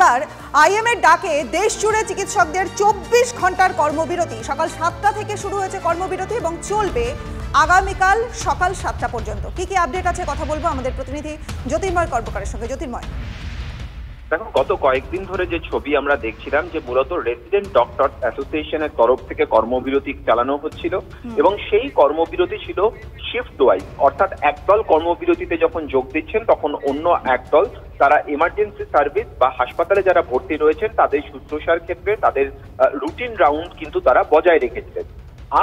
এবার আইএমএর ডাকে দেশ জুড়ে চিকিৎসকদের 24 ঘন্টার কর্মবিরতি। সকাল 7টা থেকে শুরু হয়েছে কর্মবিরতি এবং চলবে আগামীকাল সকাল 7টা পর্যন্ত। কি কি আপডেট আছে কথা বলবো আমাদের প্রতিনিধি জ্যোতির্ময় কর্মকারের সঙ্গে। জ্যোতির্ময়, দেখো, গত কয়েকদিন ধরে যে ছবি আমরা দেখছিলাম যে মূলত রেসিডেন্ট ডক্টর অ্যাসোসিয়েশনের তরফ থেকে কর্মবিরতি চালানো হচ্ছিল এবং সেই কর্মবিরতি ছিল শিফট ওয়াইজ, অর্থাৎ একদল কর্মবিরতিতে যখন যোগ দিচ্ছেন তখন অন্য একদল তারা এমার্জেন্সি সার্ভিস বা হাসপাতালে যারা ভর্তি রয়েছেন তাদের শুশ্রূষার ক্ষেত্রে তাদের রুটিন রাউন্ড কিন্তু তারা বজায় রেখেছিলেন।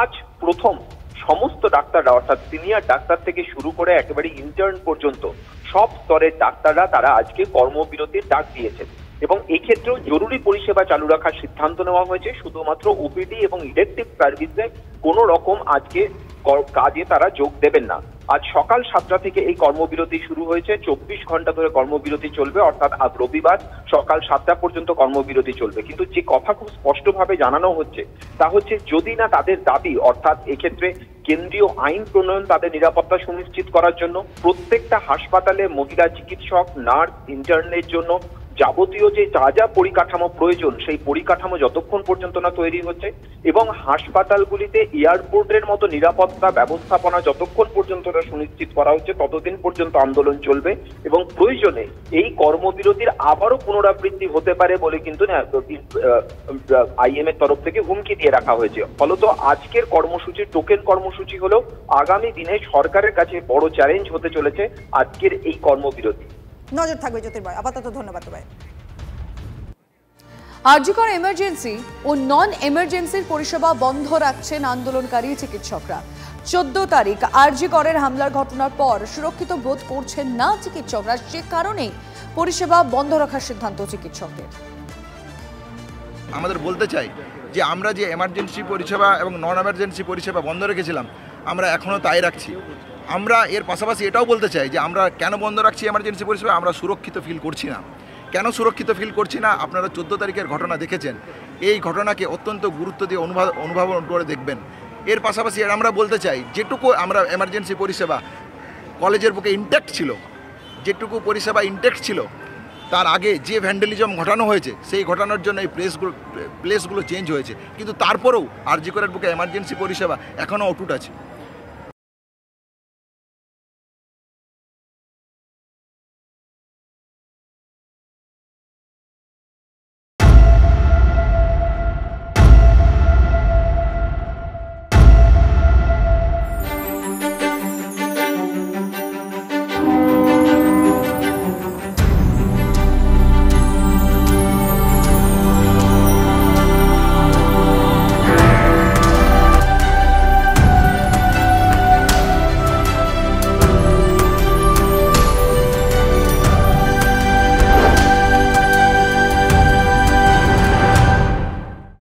আজ প্রথম সমস্ত ডাক্তাররা, অর্থাৎ সিনিয়র ডাক্তার থেকে শুরু করে একেবারে ইন্টার্ন পর্যন্ত সব স্তরের ডাক্তাররা তারা আজকে কর্মবিরতির ডাক দিয়েছেন এবং এই ক্ষেত্রেও জরুরি পরিষেবা চালু রাখার সিদ্ধান্ত নেওয়া হয়েছে। শুধুমাত্র ওপিডি এবং ইলেকটিভ সার্ভিসে কোনো রকম আজকে কাজে তারা যোগ দেবেন না। আজ সকাল 7টা থেকে এই কর্মবিরতি শুরু হয়েছে, 24 ঘন্টা ধরে কর্মবিরতি চলবে, অর্থাৎ আজ রবিবার সকাল 7টা পর্যন্ত কর্মবিরতি চলবে। কিন্তু যে কথা খুব স্পষ্টভাবে জানানো হচ্ছে তা হচ্ছে যদি না তাদের দাবি, অর্থাৎ এক্ষেত্রে কেন্দ্রীয় আইন প্রণয়ন তাদের নিরাপত্তা সুনিশ্চিত করার জন্য, প্রত্যেকটা হাসপাতালে মহিলা চিকিৎসক, নার্স, ইন্টার্নের জন্য যাবতীয় যে যা যা পরিকাঠামো প্রয়োজন সেই পরিকাঠামো যতক্ষণ পর্যন্ত না তৈরি হচ্ছে এবং হাসপাতালগুলিতে এয়ারপোর্টের মতো নিরাপত্তা ব্যবস্থাপনা যতক্ষণ পর্যন্ত না সুনিশ্চিত করা হচ্ছে ততদিন পর্যন্ত আন্দোলন চলবে এবং প্রয়োজনে এই কর্মবিরতির আবারও পুনরাবৃত্তি হতে পারে বলে কিন্তু আইএম এর তরফ থেকে হুমকি দিয়ে রাখা হয়েছে। ফলত আজকের কর্মসূচি টোকেন কর্মসূচি হলেও আগামী দিনে সরকারের কাছে বড় চ্যালেঞ্জ হতে চলেছে আজকের এই কর্মবিরতি। নজর থাকবে জ্যোতির্ময়। আপাতত ধন্যবাদ ভাই। আরজিকর এমার্জেন্সি ও নন এমার্জেন্সির পরিষেবা বন্ধ রাখছেন আন্দোলনকারী চিকিৎসকরা। 14 তারিখ আরজিকরের হামলার ঘটনার পর সুরক্ষিত বোধ করছেন না চিকিৎসকরা, সে কারণেই পরিষেবা বন্ধ রাখার সিদ্ধান্ত চিকিৎসকদের। আমাদের বলতে চাই যে আমরা যে এমার্জেন্সি পরিষেবা এবং নন এমার্জেন্সি পরিষেবা বন্ধ রেখেছিলাম আমরা এখনও তাই রাখছি। আমরা এর পাশাপাশি এটাও বলতে চাই যে আমরা কেন বন্ধ রাখছি এমার্জেন্সি পরিষেবা, আমরা সুরক্ষিত ফিল করছি না। কেন সুরক্ষিত ফিল করছি না? আপনারা 14 তারিখের ঘটনা দেখেছেন, এই ঘটনাকে অত্যন্ত গুরুত্ব দিয়ে অনুধাবন করে দেখবেন। এর পাশাপাশি আমরা বলতে চাই যেটুকু আমরা এমার্জেন্সি পরিষেবা কলেজের বুকে ইনট্যাক্ট ছিল, যেটুকু পরিষেবা ইনট্যাক্ট ছিল, তার আগে যে ভ্যান্ডালিজম ঘটানো হয়েছে সেই ঘটানোর জন্য এই প্লেসগুলো চেঞ্জ হয়েছে, কিন্তু তারপরেও আরজিকরের বুকে এমার্জেন্সি পরিষেবা এখনও অটুট আছে।